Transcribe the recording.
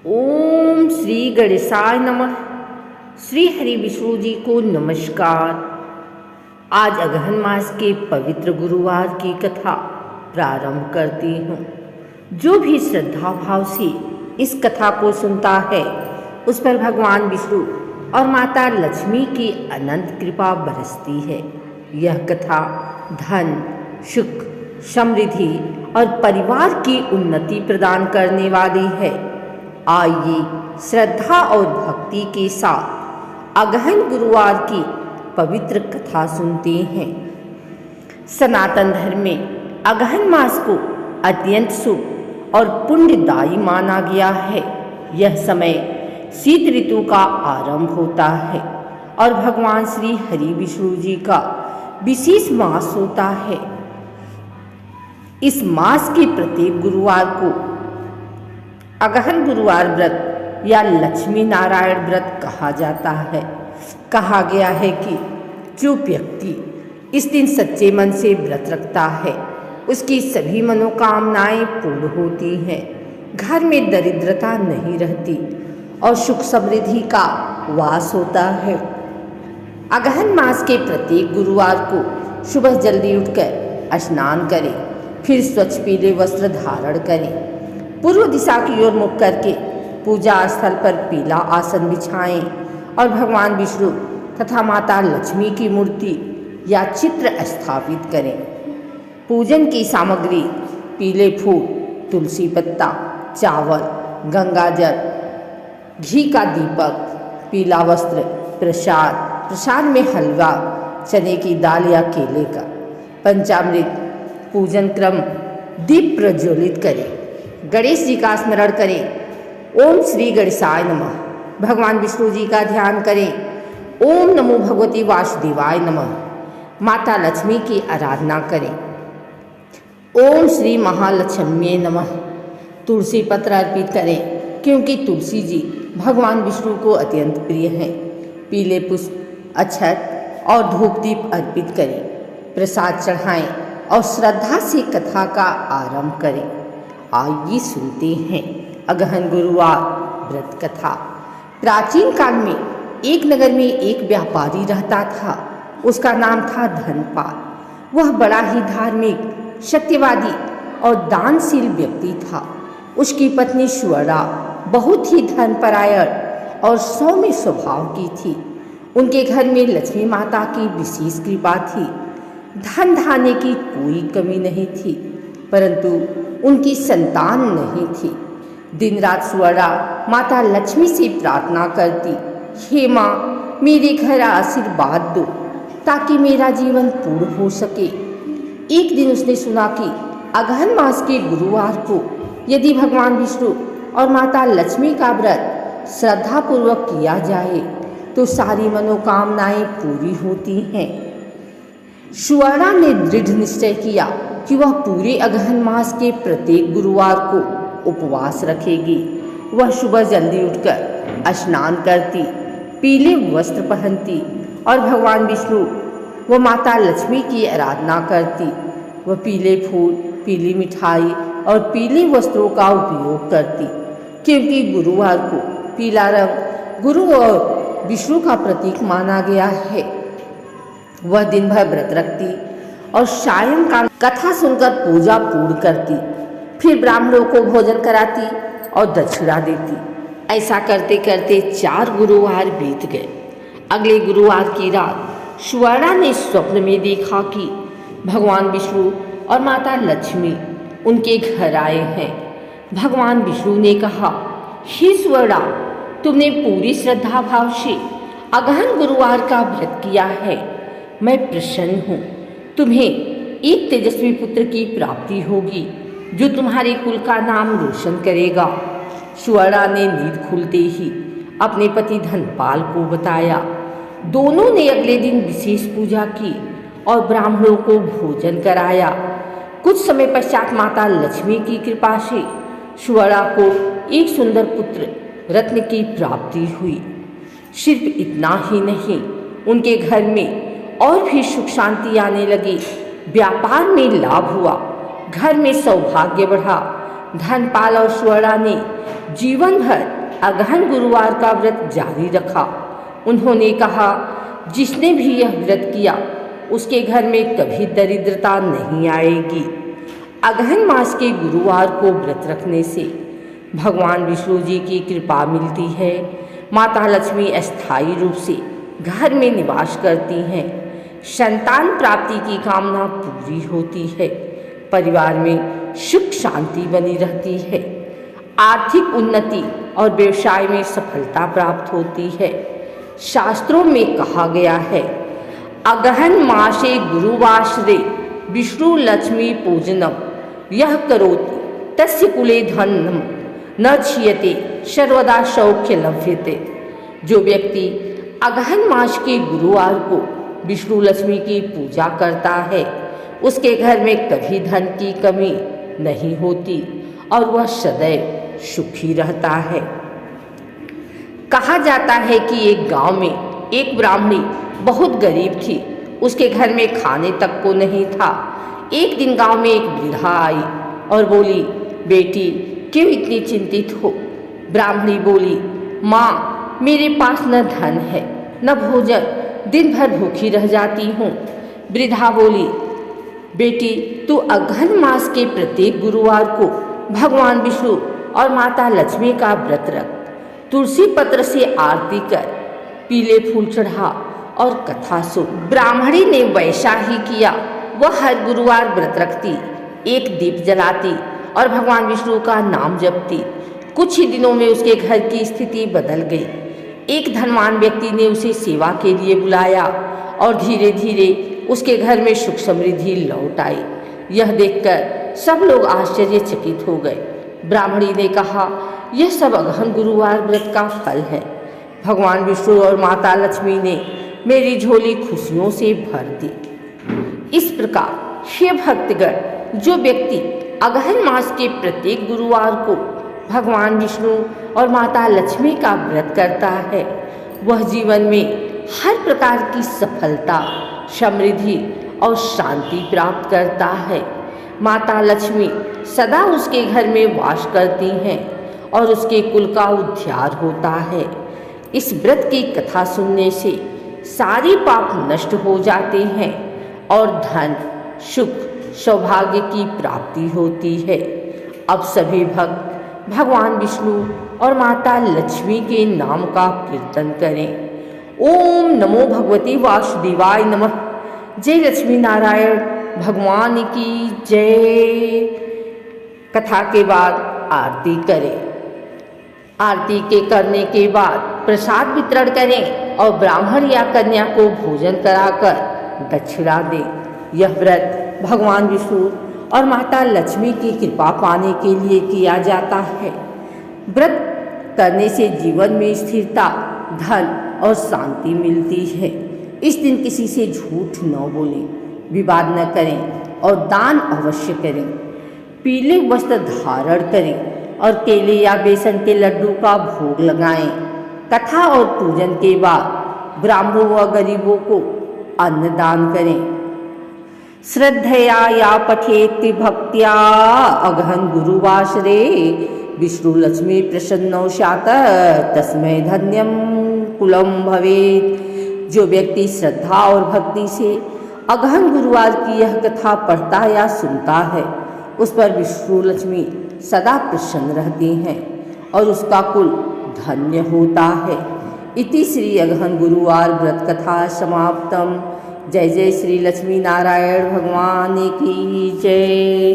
ओम श्री गणेशाय नमः। श्री हरि विष्णु जी को नमस्कार। आज अगहन मास के पवित्र गुरुवार की कथा प्रारंभ करती हूँ। जो भी श्रद्धा भाव से इस कथा को सुनता है उस पर भगवान विष्णु और माता लक्ष्मी की अनंत कृपा बरसती है। यह कथा धन, सुख, समृद्धि और परिवार की उन्नति प्रदान करने वाली है। आइए श्रद्धा और भक्ति के साथ अगहन गुरुवार की पवित्र कथा सुनते हैं। सनातन धर्म में अगहन मास को अत्यंत शुभ और पुण्यदायी माना गया है। यह समय शीत ऋतु का आरंभ होता है और भगवान श्री हरि विष्णु जी का विशेष मास होता है। इस मास के प्रत्येक गुरुवार को अगहन गुरुवार व्रत या लक्ष्मी नारायण व्रत कहा जाता है। कहा गया है कि जो व्यक्ति इस दिन सच्चे मन से व्रत रखता है उसकी सभी मनोकामनाएं पूर्ण होती हैं। घर में दरिद्रता नहीं रहती और सुख समृद्धि का वास होता है। अगहन मास के प्रत्येक गुरुवार को सुबह जल्दी उठकर स्नान करें, फिर स्वच्छ पीले वस्त्र धारण करें, पूर्व दिशा की ओर मुख करके पूजा स्थल पर पीला आसन बिछाएं और भगवान विष्णु तथा माता लक्ष्मी की मूर्ति या चित्र स्थापित करें। पूजन की सामग्री पीले फूल, तुलसी पत्ता, चावल, गंगाजल, घी का दीपक, पीला वस्त्र, प्रसाद में हलवा, चने की दाल या केले का, पंचामृत, पूजन क्रम, दीप प्रज्वलित करें, गणेश जी का स्मरण करें। ओम श्री गणेशाय नमः। भगवान विष्णु जी का ध्यान करें। ओम नमो भगवती वासुदेवाय नमः। माता लक्ष्मी की आराधना करें। ओम श्री महालक्ष्म्ये नमः। तुलसी पत्र अर्पित करें क्योंकि तुलसी जी भगवान विष्णु को अत्यंत प्रिय हैं। पीले पुष्प, अक्षत और धूप दीप अर्पित करें, प्रसाद चढ़ाएं और श्रद्धा से कथा का आरंभ करें। आइए सुनते हैं अगहन गुरुवार व्रत कथा। प्राचीन काल में एक नगर में एक व्यापारी रहता था। उसका नाम था धनपाल। वह बड़ा ही धार्मिक, सत्यवादी और दानशील व्यक्ति था। उसकी पत्नी सुवर्णा बहुत ही धनपरायण और सौम्य स्वभाव की थी। उनके घर में लक्ष्मी माता की विशेष कृपा थी। धन धान्य की कोई कमी नहीं थी, परंतु उनकी संतान नहीं थी। दिन रात सुवर्णा माता लक्ष्मी से प्रार्थना करती, हे माँ, मेरे घर आशीर्वाद दो ताकि मेरा जीवन पूर्ण हो सके। एक दिन उसने सुना कि अगहन मास के गुरुवार को यदि भगवान विष्णु और माता लक्ष्मी का व्रत श्रद्धापूर्वक किया जाए तो सारी मनोकामनाएं पूरी होती हैं। सुवर्णा ने दृढ़ निश्चय किया कि वह पूरे अगहन मास के प्रत्येक गुरुवार को उपवास रखेगी। वह सुबह जल्दी उठकर स्नान करती, पीले वस्त्र पहनती और भगवान विष्णु व माता लक्ष्मी की आराधना करती। वह पीले फूल, पीली मिठाई और पीले वस्त्रों का उपयोग करती क्योंकि गुरुवार को पीला रंग गुरु और विष्णु का प्रतीक माना गया है। वह दिन भर व्रत रखती और सायंकाल कथा सुनकर पूजा पूर्ण करती, फिर ब्राह्मणों को भोजन कराती और दक्षिणा देती। ऐसा करते करते 4 गुरुवार बीत गए। अगले गुरुवार की रात सुवर्णा ने स्वप्न में देखा कि भगवान विष्णु और माता लक्ष्मी उनके घर आए हैं। भगवान विष्णु ने कहा, हे सुवर्णा, तुमने पूरी श्रद्धा भाव से अगहन गुरुवार का व्रत किया है। मैं प्रसन्न हूँ। तुम्हें एक तेजस्वी पुत्र की प्राप्ति होगी जो तुम्हारे कुल का नाम रोशन करेगा। सुवर्णा ने नींद खुलते ही अपने पति धनपाल को बताया। दोनों ने अगले दिन विशेष पूजा की और ब्राह्मणों को भोजन कराया। कुछ समय पश्चात माता लक्ष्मी की कृपा से सुवर्णा को एक सुंदर पुत्र रत्न की प्राप्ति हुई। सिर्फ इतना ही नहीं, उनके घर में और भी सुख शांति आने लगी। व्यापार में लाभ हुआ, घर में सौभाग्य बढ़ा, धनपाल और स्वर्णा ने जीवन भर अगहन गुरुवार का व्रत जारी रखा। उन्होंने कहा, जिसने भी यह व्रत किया उसके घर में कभी दरिद्रता नहीं आएगी। अगहन मास के गुरुवार को व्रत रखने से भगवान विष्णु जी की कृपा मिलती है। माता लक्ष्मी अस्थायी रूप से घर में निवास करती हैं। संतान प्राप्ति की कामना पूरी होती है। परिवार में सुख शांति बनी रहती है। आर्थिक उन्नति और व्यवसाय में सफलता प्राप्त होती है। शास्त्रों में कहा गया है, अगहन मासे गुरुवासरे विष्णु लक्ष्मी पूजनम यह करोति तस्य कुले धनम न क्षीयते सर्वदा सौख्य लभ्यते। जो व्यक्ति अगहन मास के गुरुवार को विष्णु लक्ष्मी की पूजा करता है उसके घर में कभी धन की कमी नहीं होती और वह सदैव सुखी रहता है। कहा जाता है कि एक गांव में एक ब्राह्मणी बहुत गरीब थी। उसके घर में खाने तक को नहीं था। एक दिन गांव में एक वृद्धा आई और बोली, बेटी क्यों इतनी चिंतित हो? ब्राह्मणी बोली, माँ मेरे पास न धन है न भोजन, दिन भर भूखी रह जाती हूँ। वृद्धा बोली, बेटी तू अगहन मास के प्रत्येक गुरुवार को भगवान विष्णु और माता लक्ष्मी का व्रत रख। तुलसी पत्र से आरती कर, पीले फूल चढ़ा और कथा सुन। ब्राह्मणी ने वैसा ही किया। वह हर गुरुवार व्रत रखती, एक दीप जलाती और भगवान विष्णु का नाम जपती। कुछ ही दिनों में उसके घर की स्थिति बदल गई। एक धनवान व्यक्ति ने उसे सेवा के लिए बुलाया और धीरे धीरे उसके घर में सुख समृद्धि लौट आई। यह देखकर सब लोग आश्चर्यचकित हो गए। ब्राह्मणी ने कहा, यह सब अगहन गुरुवार व्रत का फल है। भगवान विष्णु और माता लक्ष्मी ने मेरी झोली खुशियों से भर दी। इस प्रकार हे भक्तगण, जो व्यक्ति अगहन मास के प्रत्येक गुरुवार को भगवान विष्णु और माता लक्ष्मी का व्रत करता है वह जीवन में हर प्रकार की सफलता, समृद्धि और शांति प्राप्त करता है। माता लक्ष्मी सदा उसके घर में वास करती हैं और उसके कुल का उद्धार होता है। इस व्रत की कथा सुनने से सारे पाप नष्ट हो जाते हैं और धन, सुख, सौभाग्य की प्राप्ति होती है। अब सभी भक्त भगवान विष्णु और माता लक्ष्मी के नाम का कीर्तन करें। ओम नमो भगवते वासुदेवाय नमः। जय लक्ष्मी नारायण भगवान की जय। कथा के बाद आरती करें। आरती के करने के बाद प्रसाद वितरण करें और ब्राह्मण या कन्या को भोजन कराकर दक्षिणा दें। यह व्रत भगवान विष्णु और माता लक्ष्मी की कृपा पाने के लिए किया जाता है। व्रत करने से जीवन में स्थिरता, धन और शांति मिलती है। इस दिन किसी से झूठ न बोलें, विवाद न करें और दान अवश्य करें। पीले वस्त्र धारण करें और केले या बेसन के लड्डू का भोग लगाएं। कथा और पूजन के बाद ब्राह्मणों व गरीबों को अन्न दान करें। श्रद्धया या पठेति भक्त्या अगहन गुरुवासरे विष्णु लक्ष्मी प्रसन्नो स्यात् तस्मै धन्यम कुलम भवेत्। जो व्यक्ति श्रद्धा और भक्ति से अगहन गुरुवार की यह कथा पढ़ता या सुनता है उस पर विष्णु लक्ष्मी सदा प्रसन्न रहती हैं और उसका कुल धन्य होता है। इति श्री अगहन गुरुवार व्रत कथा समाप्तम। जय जय श्री लक्ष्मी नारायण भगवान की जय।